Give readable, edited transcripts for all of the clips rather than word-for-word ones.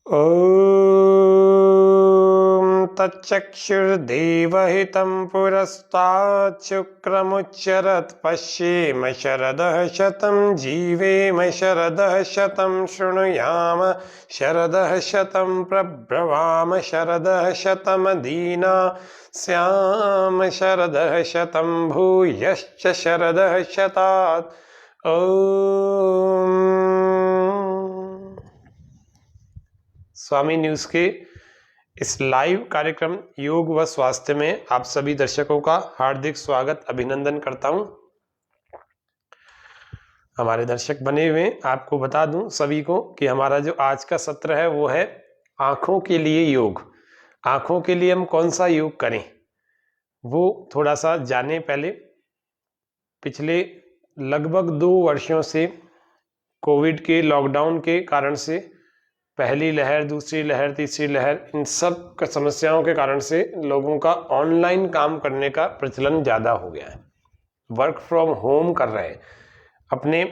ॐ तच्चक्षुर्देवहितं पुरस्तात् शुक्रमुच्चरत् पश्येम शरदः शतं जीवेम शरदः शतं शृणुयाम शरदः शतं प्रब्रवाम शरदः शतमदीना स्याम शरदः शतं भूयश्च शरदः शतात्। ॐ स्वामी न्यूज के इस लाइव कार्यक्रम योग व स्वास्थ्य में आप सभी दर्शकों का हार्दिक स्वागत अभिनंदन करता हूं। हमारे दर्शक बने हुए, आपको बता दूं सभी को कि हमारा जो आज का सत्र है वो है आंखों के लिए योग। आंखों के लिए हम कौन सा योग करें वो थोड़ा सा जाने। पहले पिछले लगभग 2 वर्षों से कोविड के लॉकडाउन के कारण से, पहली लहर, दूसरी लहर, तीसरी लहर, इन सब समस्याओं के कारण से लोगों का ऑनलाइन काम करने का प्रचलन ज़्यादा हो गया है। वर्क फ्रॉम होम कर रहे हैं, अपने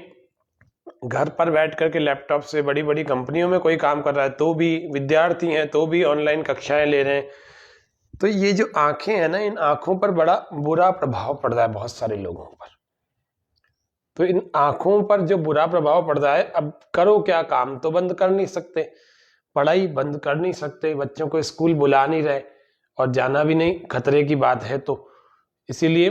घर पर बैठ करके लैपटॉप से। बड़ी बड़ी कंपनियों में कोई काम कर रहा है तो भी, विद्यार्थी हैं तो भी ऑनलाइन कक्षाएं ले रहे हैं। तो ये जो आंखें हैं ना, इन आंखों पर बड़ा बुरा प्रभाव पड़ रहा है बहुत सारे लोगों पर। तो इन आंखों पर जो बुरा प्रभाव पड़ रहा है, अब करो क्या, काम तो बंद कर नहीं सकते, पढ़ाई बंद कर नहीं सकते, बच्चों को स्कूल बुला नहीं रहे और जाना भी नहीं, खतरे की बात है। तो इसीलिए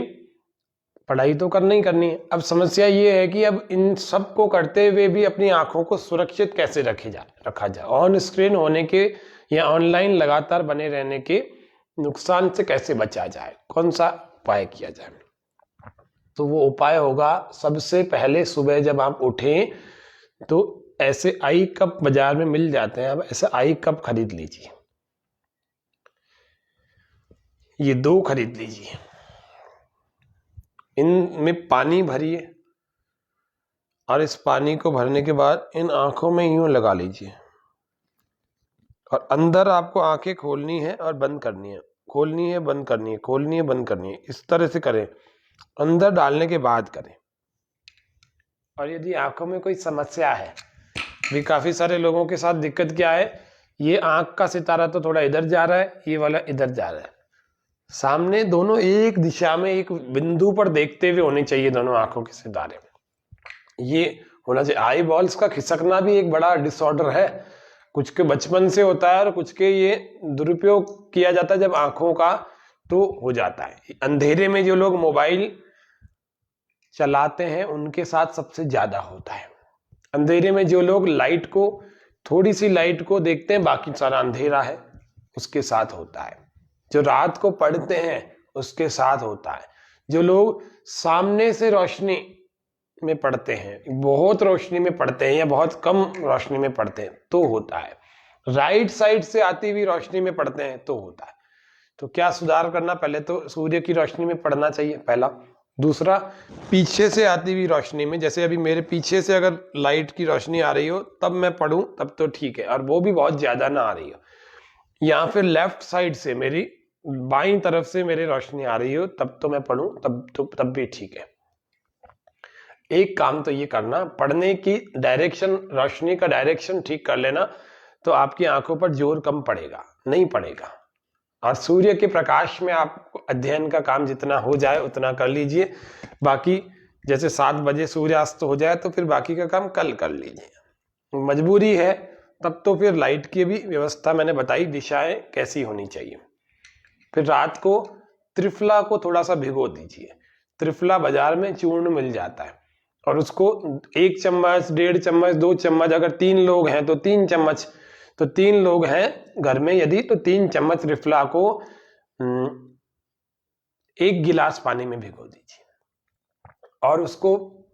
पढ़ाई तो करना ही करनी है। अब समस्या ये है कि अब इन सब को करते हुए भी अपनी आंखों को सुरक्षित कैसे रखा जाए, ऑन स्क्रीन होने के या ऑनलाइन लगातार बने रहने के नुकसान से कैसे बचा जाए, कौन सा उपाय किया जाए। तो वो उपाय होगा, सबसे पहले सुबह जब आप उठें तो ऐसे आई कप बाजार में मिल जाते हैं, अब ऐसे आई कप खरीद लीजिए, ये 2 खरीद लीजिए, इनमें पानी भरिए और इस पानी को भरने के बाद इन आंखों में यूं लगा लीजिए और अंदर आपको आंखें खोलनी है और बंद करनी है, खोलनी है बंद करनी है, खोलनी है बंद करनी है। इस तरह से करें, अंदर डालने के बाद करें। और यदि आंखों में कोई समस्या है, भी काफी सारे लोगों के साथ दिक्कत क्या है, ये आंख का सितारा तो थोड़ा इधर जा रहा है, ये वाला इधर जा रहा है, सामने दोनों एक दिशा में एक बिंदु पर देखते हुए होने चाहिए दोनों आंखों के सितारे। ये होना चाहिए। आई बॉल्स का खिसकना भी एक बड़ा डिसऑर्डर है, कुछ के बचपन से होता है और कुछ के ये दुरुपयोग किया जाता है जब आंखों का, तो हो जाता है। अंधेरे में जो लोग मोबाइल चलाते हैं उनके साथ सबसे ज्यादा होता है। अंधेरे में जो लोग लाइट को, थोड़ी सी लाइट को देखते हैं, बाकी सारा अंधेरा है, उसके साथ होता है। जो रात को पढ़ते हैं उसके साथ होता है। जो लोग सामने से रोशनी में पढ़ते हैं, बहुत रोशनी में पढ़ते हैं या बहुत कम रोशनी में पढ़ते हैं तो होता है। राइट साइड से आती हुई रोशनी में पढ़ते हैं तो होता है। तो क्या सुधार करना, पहले तो सूर्य की रोशनी में पढ़ना चाहिए, पहला। दूसरा, पीछे से आती हुई रोशनी में, जैसे अभी मेरे पीछे से अगर लाइट की रोशनी आ रही हो तब मैं पढ़ूं तब तो ठीक है, और वो भी बहुत ज्यादा ना आ रही हो, या फिर लेफ्ट साइड से, मेरी बाईं तरफ से मेरी रोशनी आ रही हो तब तो मैं पढ़ूं तब भी ठीक है। एक काम तो ये करना, पढ़ने की डायरेक्शन, रोशनी का डायरेक्शन ठीक कर लेना, तो आपकी आंखों पर जोर कम पड़ेगा, नहीं पड़ेगा। और सूर्य के प्रकाश में आप अध्ययन का काम जितना हो जाए उतना कर लीजिए। बाकी जैसे 7 बजे सूर्यास्त हो जाए तो फिर बाकी का काम कल कर लीजिए। मजबूरी है तब तो फिर लाइट की भी व्यवस्था मैंने बताई, दिशाएं कैसी होनी चाहिए। फिर रात को त्रिफला को थोड़ा सा भिगो दीजिए। त्रिफला बाजार में चूर्ण मिल जाता है, और उसको 1 चम्मच, 1.5 चम्मच, 2 चम्मच, अगर 3 लोग हैं तो 3 चम्मच, तो 3 लोग हैं घर में यदि, तो 3 चम्मच त्रिफला को 1 गिलास पानी में भिगो दीजिए और उसको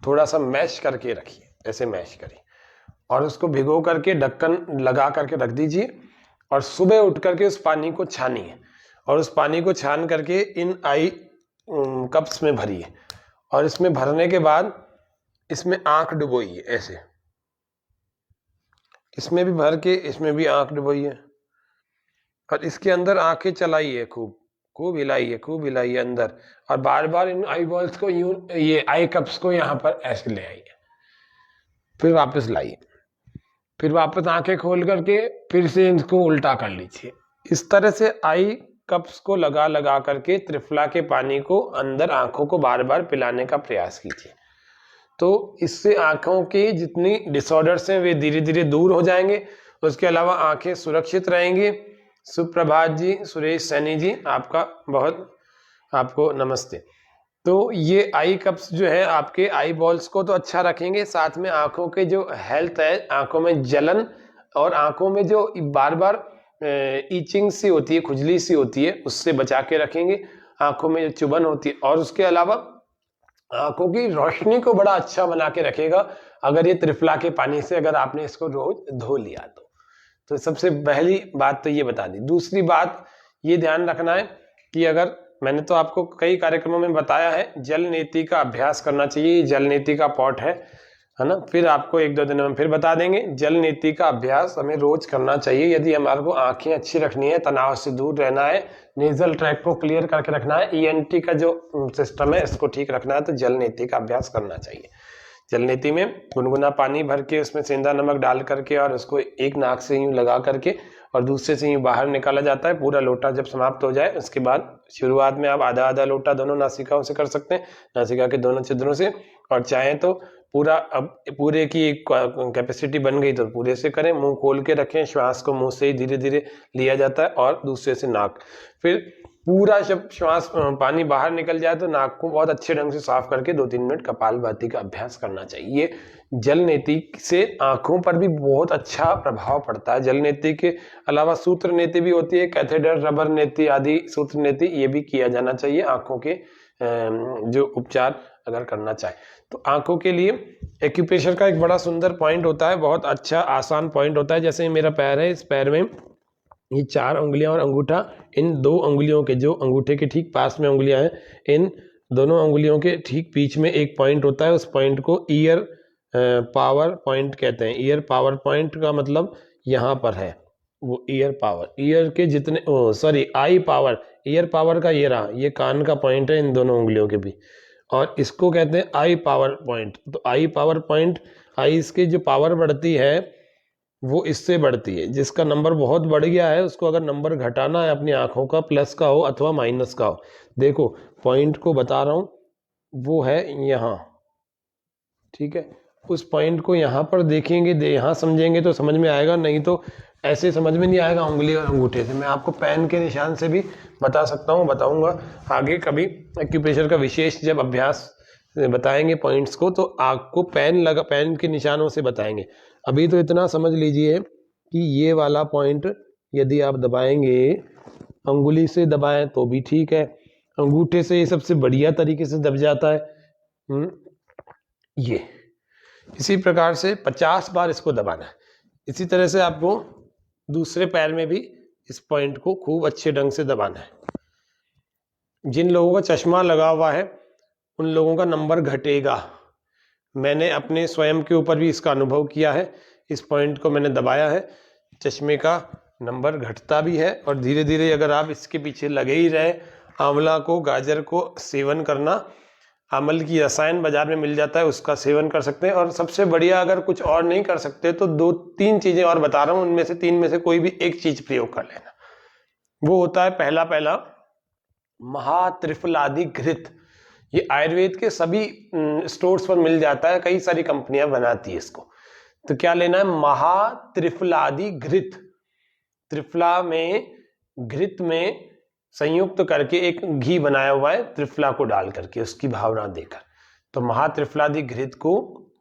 थोड़ा सा मैश करके रखिए, ऐसे मैश करिए, और उसको भिगो करके ढक्कन लगा करके रख दीजिए। और सुबह उठ करके उस पानी को छानिए, और उस पानी को छान करके इन आई कप्स में भरिए, और इसमें भरने के बाद इसमें आंख डुबोइए, ऐसे इसमें भी भर के इसमें भी आंख डुबोइए, और इसके अंदर आंखें चलाइए, खूब खूब हिलाइए, खूब हिलाइए अंदर, और बार बार इन आई बॉल्स को यूं, ये आई कप्स को यहाँ पर ऐसे ले आइए, फिर वापस लाइए। फिर वापस आंखें खोल करके फिर से इनको उल्टा कर लीजिए। इस तरह से आई कप्स को लगा लगा करके त्रिफला के पानी को अंदर आंखों को बार बार पिलाने का प्रयास कीजिए। तो इससे आंखों के जितनी डिसऑर्डर्स हैं वे धीरे धीरे दूर हो जाएंगे। उसके अलावा आंखें सुरक्षित रहेंगी। सुप्रभात जी, सुरेश सैनी जी, आपको नमस्ते। तो ये आई कप्स जो है आपके आई बॉल्स को तो अच्छा रखेंगे, साथ में आंखों के जो हेल्थ है, आंखों में जलन और आंखों में जो बार बार ईचिंग सी होती है, खुजली सी होती है, उससे बचा के रखेंगे। आंखों में जो चुभन होती है, और उसके अलावा आंखों की रोशनी को बड़ा अच्छा बना के रखेगा अगर ये त्रिफला के पानी से अगर आपने इसको रोज धो लिया तो सबसे पहली बात तो ये बता दी। दूसरी बात ये ध्यान रखना है कि अगर मैंने तो आपको कई कार्यक्रमों में बताया है, जल नीति का अभ्यास करना चाहिए। जल नीति का पॉट है ना, फिर आपको 1-2 दिनों में फिर बता देंगे। जल नीति का अभ्यास हमें रोज करना चाहिए यदि हमारे को आंखें अच्छी रखनी है, तनाव से दूर रहना है, नेजल ट्रैक को क्लियर करके रखना है, ईएनटी का जो सिस्टम है इसको ठीक रखना है, तो जल नीति का अभ्यास करना चाहिए। जल नीति में गुनगुना पानी भर के उसमें सेंधा नमक डाल करके और उसको एक नाक से यूं लगा करके और दूसरे से यूं बाहर निकाला जाता है। पूरा लोटा जब समाप्त हो जाए उसके बाद शुरुआत में आप आधा आधा लोटा दोनों नासिकाओं से कर सकते हैं, नासिका के दोनों छिद्रों से, और चाहें तो पूरा, अब पूरे की एक कैपेसिटी बन गई तो पूरे से करें। मुंह खोल के रखें, श्वास को मुंह से ही धीरे धीरे लिया जाता है और दूसरे से नाक। फिर पूरा जब श्वास पानी बाहर निकल जाए तो नाक को बहुत अच्छे ढंग से साफ करके 2-3 मिनट कपालभाति का अभ्यास करना चाहिए। जल नीति से आंखों पर भी बहुत अच्छा प्रभाव पड़ता है। जल नीति के अलावा सूत्र नीति भी होती है, कैथेटर, रबर नीति आदि सूत्र नीति, ये भी किया जाना चाहिए आंखों के जो उपचार अगर करना चाहे तो। आंखों के लिए एक्यूप्रेशर का एक बड़ा सुंदर पॉइंट होता है, बहुत अच्छा आसान पॉइंट होता है। जैसे मेरा पैर है, इस पैर में ये 4 उंगलियां और अंगूठा, इन 2 उंगलियों के जो अंगूठे के ठीक पास में उंगलियां हैं, इन दोनों उंगलियों के ठीक बीच में एक पॉइंट होता है। उस पॉइंट को ईयर पावर पॉइंट कहते हैं। ईयर पावर पॉइंट का मतलब यहाँ पर है वो ईयर पावर, ईयर के जितने आई पावर, ईयर पावर का ये रहा, ये कान का पॉइंट है इन दोनों उंगलियों के भी, और इसको कहते हैं आई पावर पॉइंट। तो आई पावर पॉइंट, आई इसकी जो पावर बढ़ती है वो इससे बढ़ती है। जिसका नंबर बहुत बढ़ गया है उसको अगर नंबर घटाना है अपनी आंखों का, प्लस का हो अथवा माइनस का हो, देखो पॉइंट को बता रहा हूं, वो है यहाँ, ठीक है। उस पॉइंट को यहाँ पर देखेंगे, यहाँ समझेंगे तो समझ में आएगा, नहीं तो ऐसे समझ में नहीं आएगा उंगली और अंगूठे से। मैं आपको पेन के निशान से भी बता सकता हूँ, बताऊंगा आगे कभी एक्यूप्रेशर का विशेष जब अभ्यास बताएंगे पॉइंट्स को, तो आपको पेन के निशानों से बताएंगे। अभी तो इतना समझ लीजिए कि ये वाला पॉइंट यदि आप दबाएंगे, अंगुली से दबाएं तो भी ठीक है, अंगूठे से ये सबसे बढ़िया तरीके से दब जाता है। ये इसी प्रकार से 50 बार इसको दबाना है। इसी तरह से आपको दूसरे पैर में भी इस पॉइंट को खूब अच्छे ढंग से दबाना है। जिन लोगों का चश्मा लगा हुआ है उन लोगों का नंबर घटेगा। मैंने अपने स्वयं के ऊपर भी इसका अनुभव किया है। इस पॉइंट को मैंने दबाया है, चश्मे का नंबर घटता भी है। और धीरे धीरे अगर आप इसके पीछे लगे ही रहे, आंवला को, गाजर को सेवन करना, आमल की रसायन बाजार में मिल जाता है, उसका सेवन कर सकते हैं। और सबसे बढ़िया अगर कुछ और नहीं कर सकते तो 2-3 चीजें और बता रहा हूं, उनमें से 3 में से कोई भी एक चीज प्रयोग कर लेना। वो होता है पहला महात्रिफलादि घृत। ये आयुर्वेद के सभी स्टोर्स पर मिल जाता है, कई सारी कंपनियां बनाती है इसको। तो क्या लेना है, महात्रिफलादि घृत। त्रिफला में, घृत में संयुक्त करके एक घी बनाया हुआ है, त्रिफला को डाल करके उसकी भावना देकर। तो महात्रिफलादि घृत को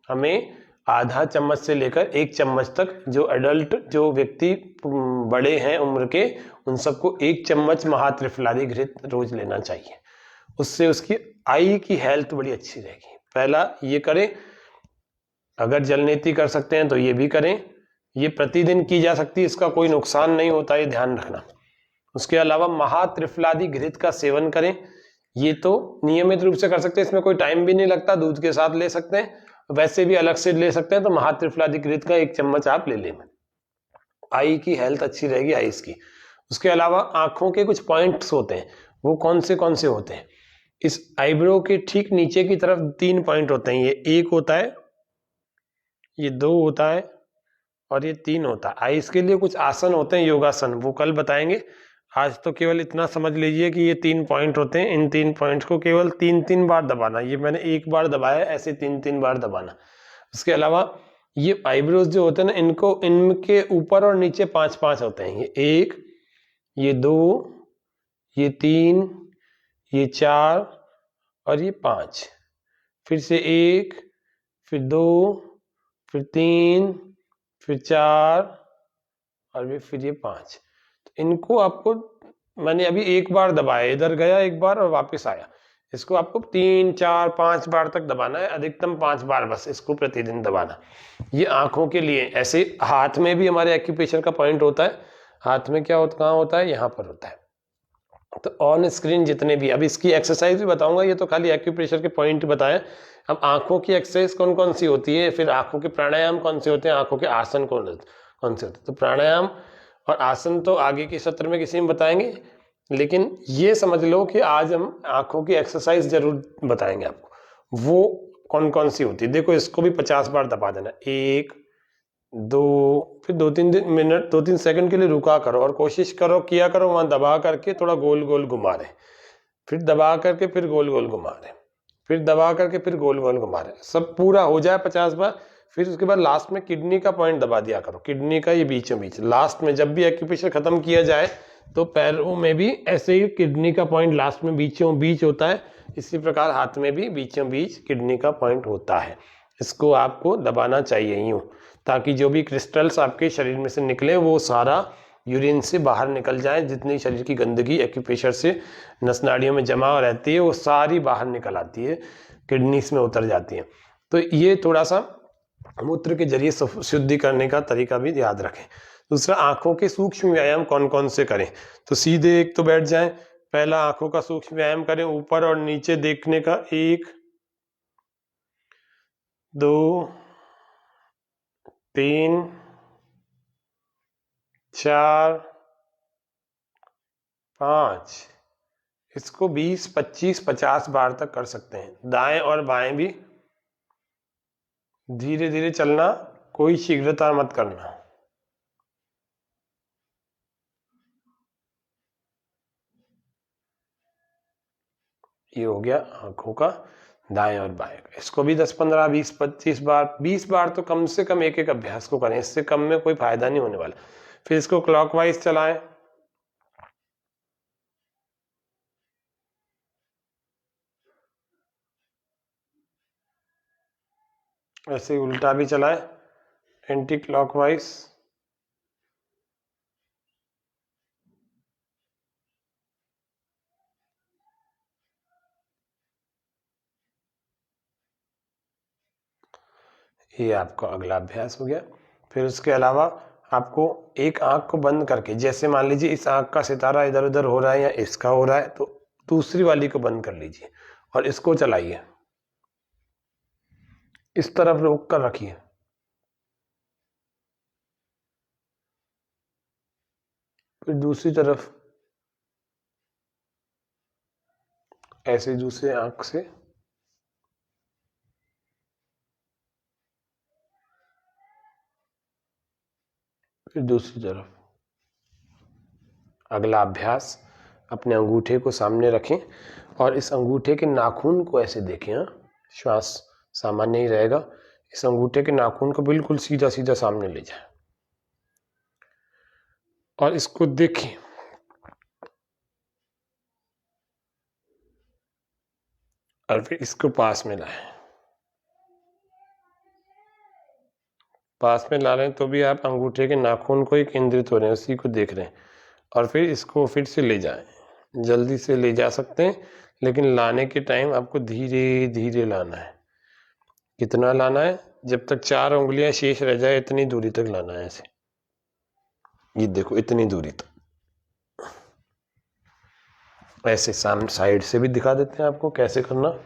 हमें आधा चम्मच से लेकर 1 चम्मच तक, जो एडल्ट, जो व्यक्ति बड़े हैं उम्र के, उन सबको 1 चम्मच महात्रिफलादि घृत रोज लेना चाहिए। उससे उसकी आई की हेल्थ बड़ी अच्छी रहेगी। पहला ये करें। अगर जल नीति कर सकते हैं तो ये भी करें। ये प्रतिदिन की जा सकती है, इसका कोई नुकसान नहीं होता, ये ध्यान रखना। उसके अलावा महात्रिफलादि घृत का सेवन करें। ये तो नियमित रूप से कर सकते हैं, इसमें कोई टाइम भी नहीं लगता, दूध के साथ ले सकते हैं, वैसे भी अलग से ले सकते हैं। तो महात्रिफलादि घृत का 1 चम्मच आप ले लें, आई की हेल्थ अच्छी रहेगी, आईज की। उसके अलावा आंखों के कुछ पॉइंट्स होते हैं, वो कौन से होते हैं, इस आईब्रो के ठीक नीचे की तरफ 3 पॉइंट होते हैं। ये 1 होता है, ये 2 होता है और ये 3 होता है। इसके लिए कुछ आसन होते हैं, योगासन, वो कल बताएंगे। आज तो केवल इतना समझ लीजिए कि ये 3 पॉइंट होते हैं। इन 3 पॉइंट्स को केवल 3-3 बार दबाना। ये मैंने 1 बार दबाया, ऐसे 3-3 बार दबाना। उसके अलावा ये आईब्रोज जो होते हैं ना, इनको, इनके ऊपर और नीचे 5-5 होते हैं। ये 1, ये 2, ये 3, ये 4 और ये 5। फिर से 1, फिर 2, फिर 3, फिर 4 और फिर ये 5। तो इनको आपको, मैंने अभी 1 बार दबाया, इधर गया 1 बार और वापस आया। इसको आपको 3, 4, 5 बार तक दबाना है, अधिकतम 5 बार बस इसको प्रतिदिन दबाना। ये आंखों के लिए। ऐसे हाथ में भी हमारे एक्यूप्रेशर का पॉइंट होता है। हाथ में क्या होता, कहाँ होता है, यहाँ पर होता है। तो ऑन स्क्रीन जितने भी, अब इसकी एक्सरसाइज भी बताऊंगा, ये तो खाली एक्यूप्रेशर के पॉइंट बताएं। अब आंखों की एक्सरसाइज कौन कौन सी होती है, फिर आंखों के प्राणायाम कौन से होते हैं, आंखों के आसन कौन से होते हैं। तो प्राणायाम और आसन तो आगे के सत्र में किसी में बताएंगे, लेकिन ये समझ लो कि आज हम आंखों की एक्सरसाइज जरूर बताएंगे आपको। वो कौन कौन सी होती है, देखो इसको भी 50 बार दबा देना। 1, 2, फिर 2-3 मिनट, 2-3 सेकंड के लिए रुका करो और कोशिश करो, किया करो वहां दबा करके थोड़ा गोल गोल घुमा रहे, फिर दबा करके फिर गोल गोल घुमा रहे, फिर दबा करके फिर गोल गोल घुमा रहे। सब पूरा हो जाए 50 बार, फिर उसके बाद लास्ट में किडनी का पॉइंट दबा दिया करो, किडनी का ये बीचों बीच। लास्ट में जब भी एक्यूप्रेशर खत्म किया जाए तो पैरों में भी ऐसे ही किडनी का पॉइंट लास्ट में बीचों बीच होता है। इसी प्रकार हाथ में भी बीचों बीच किडनी का पॉइंट होता है। इसको आपको दबाना चाहिए यूं, ताकि जो भी क्रिस्टल्स आपके शरीर में से निकले वो सारा यूरिन से बाहर निकल जाए। जितनी शरीर की गंदगी एक्यूप्रेशर से नस नाड़ियों में जमा रहती है वो सारी बाहर निकल आती है, किडनीज में उतर जाती है। तो ये थोड़ा सा मूत्र के जरिए शुद्धि करने का तरीका भी याद रखें। दूसरा, आंखों के सूक्ष्म व्यायाम कौन कौन से करें। तो सीधे एक तो बैठ जाएं। पहला आंखों का सूक्ष्म व्यायाम करें, ऊपर और नीचे देखने का। 1, 2, 3, 4, 5। इसको 20, 25, 50 बार तक कर सकते हैं। दाएं और बाएं भी धीरे धीरे चलना, कोई शीघ्रता मत करना। ये हो गया आंखों का दाएं और बाएं का। इसको भी 10, 15, 20, 25 बार, 20 बार तो कम से कम एक एक अभ्यास को करें, इससे कम में कोई फायदा नहीं होने वाला। फिर इसको क्लॉकवाइज चलाएं, ऐसे उल्टा भी चलाएं, एंटी क्लॉकवाइज। ये आपका अगला अभ्यास हो गया। फिर उसके अलावा आपको एक आंख को बंद करके, जैसे मान लीजिए इस आंख का सितारा इधर उधर हो रहा है या इसका हो रहा है, तो दूसरी वाली को बंद कर लीजिए और इसको चलाइए। इस तरफ रोक कर रखिए, फिर दूसरी तरफ ऐसे दूसरे आंख से, फिर दूसरी तरफ। अगला अभ्यास, अपने अंगूठे को सामने रखें और इस अंगूठे के नाखून को ऐसे देखें। श्वास सामान्य ही रहेगा। इस अंगूठे के नाखून को बिल्कुल सीधा सीधा सामने ले जाएं और इसको देखें। और फिर इसको पास में लाएं। पास में ला रहे हैं तो भी आप अंगूठे के नाखून को ही केंद्रित हो रहे हैं, उसी को देख रहे हैं। और फिर इसको फिर से ले जाएं। जल्दी से ले जा सकते हैं, लेकिन लाने के टाइम आपको धीरे धीरे लाना है। कितना लाना है, जब तक 4 उंगलियां शेष रह जाए इतनी दूरी तक लाना है। ऐसे, ये देखो इतनी दूरी तक। ऐसे सामने साइड से भी दिखा देते हैं आपको कैसे करना।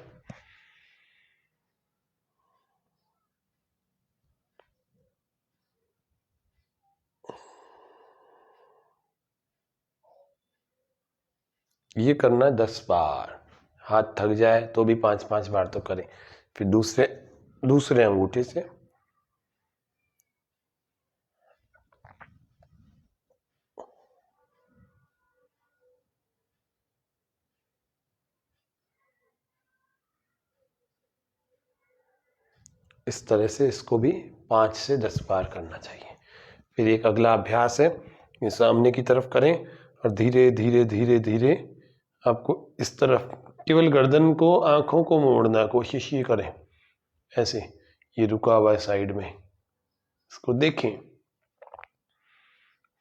ये करना है 10 बार। हाथ थक जाए तो भी 5-5 बार तो करें। फिर दूसरे अंगूठे से इस तरह से इसको भी 5 से 10 बार करना चाहिए। फिर एक अगला अभ्यास है, ये सामने की तरफ करें और धीरे धीरे धीरे धीरे आपको इस तरफ केवल गर्दन को, आंखों को मोड़ना, कोशिश ये करें ऐसे, ये रुका हुआ है साइड में, इसको देखें,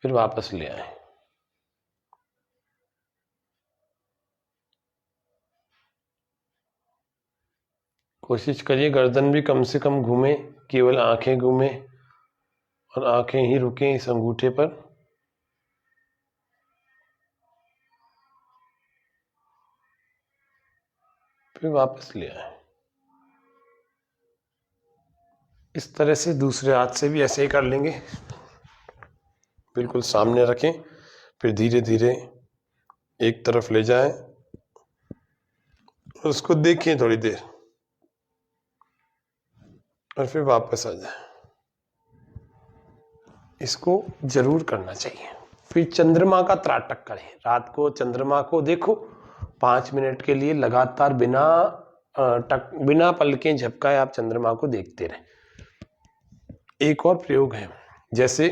फिर वापस ले आए। कोशिश करिए गर्दन भी कम से कम घूमे, केवल आंखें घूमे और आंखें ही रुकें इस अंगूठे पर। फिर वापस ले आए। इस तरह से दूसरे हाथ से भी ऐसे ही कर लेंगे। बिल्कुल सामने रखें, फिर धीरे धीरे एक तरफ ले जाएं और उसको देखें थोड़ी देर और फिर वापस आ जाए। इसको जरूर करना चाहिए। फिर चंद्रमा का त्राटक करें। रात को चंद्रमा को देखो 5 मिनट के लिए लगातार बिना पलकें झपकाए आप चंद्रमा को देखते रहें। एक और प्रयोग है, जैसे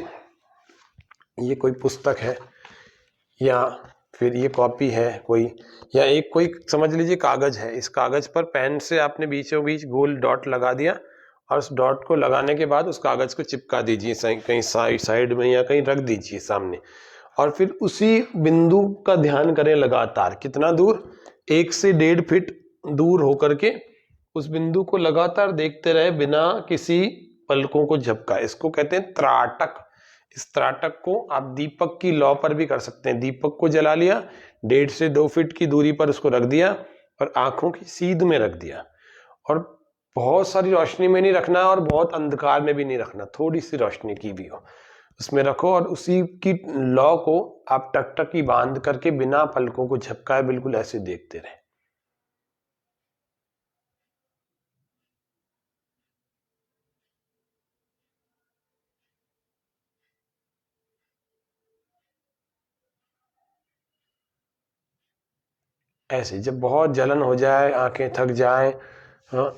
ये कोई पुस्तक है या फिर ये कॉपी है कोई, या एक कोई समझ लीजिए कागज है, इस कागज पर पेन से आपने बीचों बीच गोल डॉट लगा दिया और उस डॉट को लगाने के बाद उस कागज को चिपका दीजिए कहीं साइड में या कहीं रख दीजिए सामने, और फिर उसी बिंदु का ध्यान करें लगातार। कितना दूर? 1 से 1.5 फीट दूर होकर के उस बिंदु को लगातार देखते रहे बिना किसी पलकों को झपकाए। इसको कहते हैं त्राटक। इस त्राटक को आप दीपक की लौ पर भी कर सकते हैं। दीपक को जला लिया, 1.5 से 2 फीट की दूरी पर उसको रख दिया और आंखों की सीध में रख दिया, और बहुत सारी रोशनी में नहीं रखना और बहुत अंधकार में भी नहीं रखना, थोड़ी सी रोशनी की भी हो उसमें रखो, और उसी की लौ को आप टकटकी बांध करके बिना पलकों को झपकाए बिल्कुल ऐसे देखते रहे। ऐसे जब बहुत जलन हो जाए, आंखें थक जाएं, हाँ,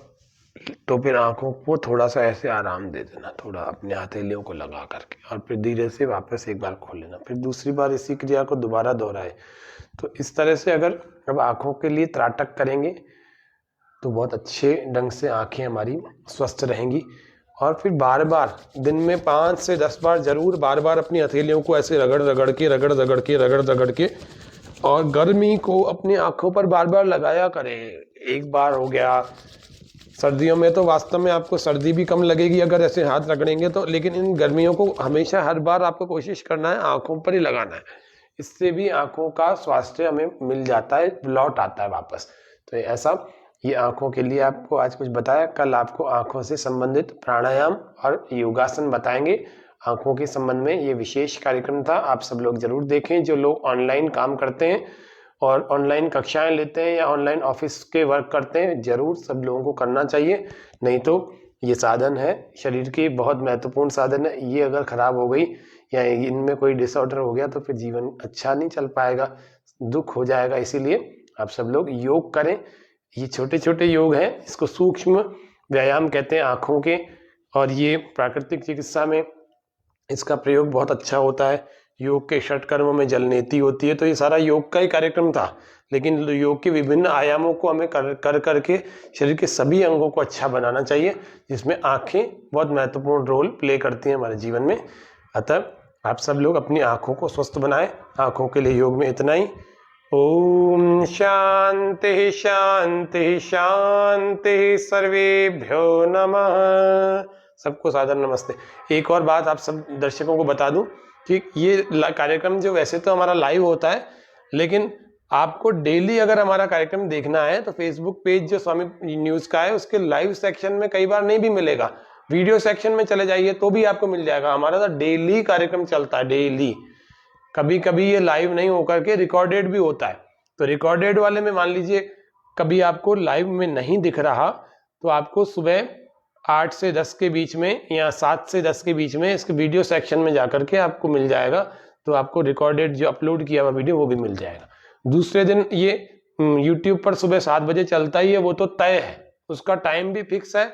तो फिर आंखों को थोड़ा सा ऐसे आराम दे देना, थोड़ा अपने हथेलियों को लगा करके, और फिर धीरे से वापस एक बार खोल लेना, फिर दूसरी बार इसी क्रिया को दोबारा दोहराए। तो इस तरह से अगर अब आंखों के लिए त्राटक करेंगे तो बहुत अच्छे ढंग से आंखें हमारी स्वस्थ रहेंगी। और फिर बार बार दिन में 5 से 10 बार जरूर बार बार अपनी हथेलियों को ऐसे रगड़ के और गर्मी को अपनी आंखों पर बार बार लगाया करें। एक बार हो गया, सर्दियों में तो वास्तव में आपको सर्दी भी कम लगेगी अगर ऐसे हाथ रगड़ेंगे तो, लेकिन इन गर्मियों को हमेशा हर बार आपको कोशिश करना है आंखों पर ही लगाना है। इससे भी आंखों का स्वास्थ्य हमें मिल जाता है, लौट आता है वापस। तो ऐसा ये आंखों के लिए आपको आज कुछ बताया। कल आपको आंखों से संबंधित प्राणायाम और योगासन बताएंगे। आंखों के संबंध में ये विशेष कार्यक्रम था, आप सब लोग जरूर देखें। जो लोग ऑनलाइन काम करते हैं और ऑनलाइन कक्षाएं लेते हैं या ऑनलाइन ऑफिस के वर्क करते हैं, जरूर सब लोगों को करना चाहिए। नहीं तो ये साधन है शरीर की, बहुत महत्वपूर्ण साधन है, ये अगर खराब हो गई या इनमें कोई डिसऑर्डर हो गया तो फिर जीवन अच्छा नहीं चल पाएगा, दुख हो जाएगा। इसीलिए आप सब लोग योग करें। ये छोटे छोटे योग हैं, इसको सूक्ष्म व्यायाम कहते हैं आँखों के, और ये प्राकृतिक चिकित्सा में इसका प्रयोग बहुत अच्छा होता है। योग के षटकर्म में जलनेति होती है, तो ये सारा योग का ही कार्यक्रम था, लेकिन योग के विभिन्न आयामों को हमें कर करके शरीर के सभी अंगों को अच्छा बनाना चाहिए, जिसमें आंखें बहुत महत्वपूर्ण रोल प्ले करती हैं हमारे जीवन में। अतः आप सब लोग अपनी आंखों को स्वस्थ बनाएं। आंखों के लिए योग में इतना ही। ओम शांति शांति शांति, सर्वेभ्यो नमः। सबको सादर नमस्ते। एक और बात आप सब दर्शकों को बता दूं कि ये कार्यक्रम जो वैसे तो हमारा लाइव होता है, लेकिन आपको डेली अगर हमारा कार्यक्रम देखना है तो फेसबुक पेज जो स्वामी न्यूज का है उसके लाइव सेक्शन में कई बार नहीं भी मिलेगा, वीडियो सेक्शन में चले जाइए तो भी आपको मिल जाएगा। हमारा तो डेली कार्यक्रम चलता है, डेली। कभी कभी ये लाइव नहीं होकर के रिकॉर्डेड भी होता है, तो रिकॉर्डेड वाले में मान लीजिए कभी आपको लाइव में नहीं दिख रहा तो आपको सुबह 8 से 10 के बीच में या 7 से 10 के बीच में इसके वीडियो सेक्शन में जाकर के आपको मिल जाएगा, तो आपको रिकॉर्डेड जो अपलोड किया हुआ वीडियो वो भी मिल जाएगा। दूसरे दिन ये YouTube पर सुबह 7 बजे चलता ही है, वो तो तय है, उसका टाइम भी फिक्स है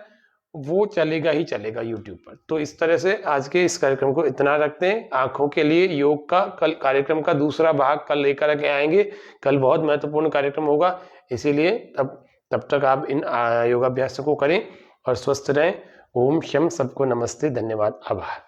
वो चलेगा ही चलेगा यूट्यूब पर। तो इस तरह से आज के इस कार्यक्रम को इतना रखते हैं। आंखों के लिए योग का कल कार्यक्रम का दूसरा भाग कल लेकर के आएंगे। कल बहुत महत्वपूर्ण कार्यक्रम होगा, इसीलिए तब तक आप इन योगाभ्यासों को करें और स्वस्थ रहें। ओम शम, सबको नमस्ते, धन्यवाद, आभार।